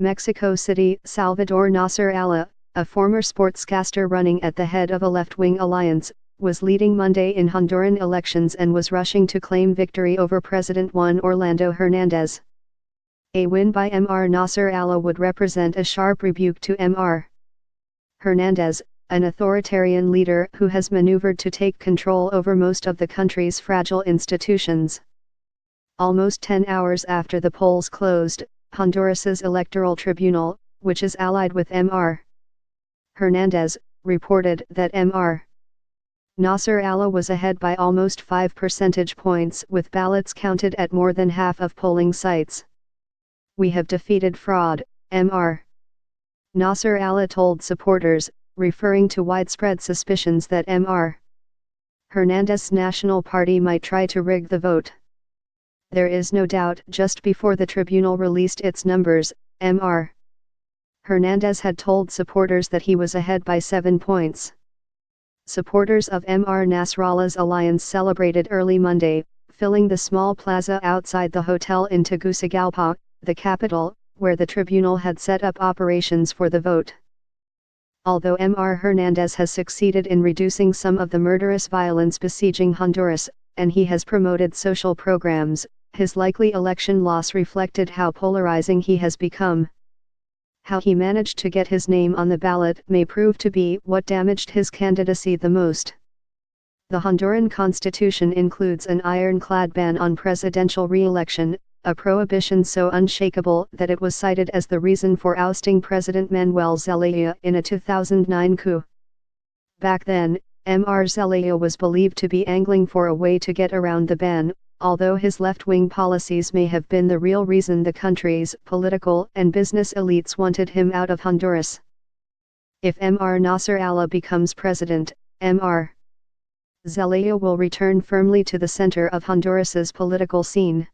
Mexico City. Salvador Nasser Alla, a former sportscaster running at the head of a left-wing alliance, was leading Monday in Honduran elections and was rushing to claim victory over President Juan Orlando Hernandez. A win by Mr. Nasser Alla would represent a sharp rebuke to Mr. Hernandez, an authoritarian leader who has maneuvered to take control over most of the country's fragile institutions. Almost 10 hours after the polls closed, Honduras's electoral tribunal, which is allied with Mr. Hernandez, reported that Mr. Nasser Alla was ahead by almost 5 percentage points with ballots counted at more than half of polling sites. "We have defeated fraud," Mr. Nasser Alla told supporters, referring to widespread suspicions that Mr. Hernandez's National Party might try to rig the vote. There is no doubt. Just before the tribunal released its numbers, Mr. Hernandez had told supporters that he was ahead by 7 points. Supporters of Mr. Nasralla's alliance celebrated early Monday, filling the small plaza outside the hotel in Tegucigalpa, the capital, where the tribunal had set up operations for the vote. Although Mr. Hernandez has succeeded in reducing some of the murderous violence besieging Honduras, and he has promoted social programs, his likely election loss reflected how polarizing he has become. How he managed to get his name on the ballot may prove to be what damaged his candidacy the most. The Honduran constitution includes an ironclad ban on presidential re-election, a prohibition so unshakable that it was cited as the reason for ousting President Manuel Zelaya in a 2009 coup. Back then, Mr. Zelaya was believed to be angling for a way to get around the ban, although his left-wing policies may have been the real reason the country's political and business elites wanted him out of Honduras. If Mr. Nasser Alla becomes president, Mr. Zelaya will return firmly to the center of Honduras's political scene.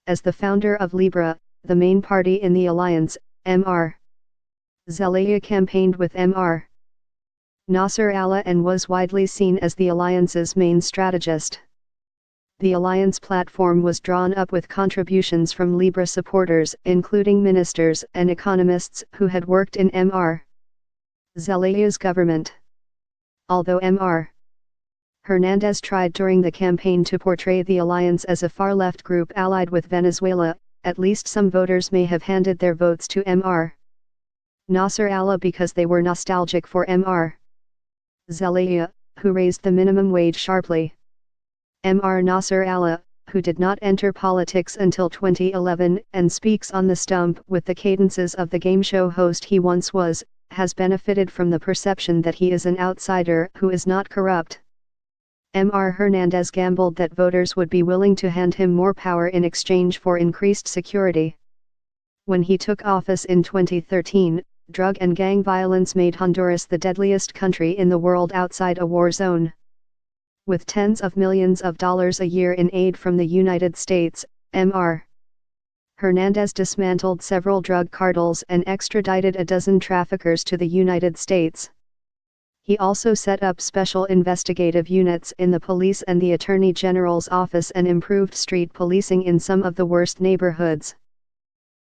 As the founder of Libra, the main party in the alliance, Mr. Zelaya campaigned with Mr. Nasser Alla and was widely seen as the alliance's main strategist. The alliance platform was drawn up with contributions from Libra supporters, including ministers and economists who had worked in Mr. Zelaya's government. Although Mr. Hernandez tried during the campaign to portray the alliance as a far-left group allied with Venezuela, at least some voters may have handed their votes to Mr. Nasser Alla because they were nostalgic for Mr. Zelaya, who raised the minimum wage sharply. Mr. Nasser Alla, who did not enter politics until 2011 and speaks on the stump with the cadences of the game show host he once was, has benefited from the perception that he is an outsider who is not corrupt. Mr. Hernandez gambled that voters would be willing to hand him more power in exchange for increased security. When he took office in 2013, drug and gang violence made Honduras the deadliest country in the world outside a war zone. With tens of millions of dollars a year in aid from the United States, Mr. Hernandez dismantled several drug cartels and extradited a dozen traffickers to the United States. He also set up special investigative units in the police and the Attorney General's office and improved street policing in some of the worst neighborhoods.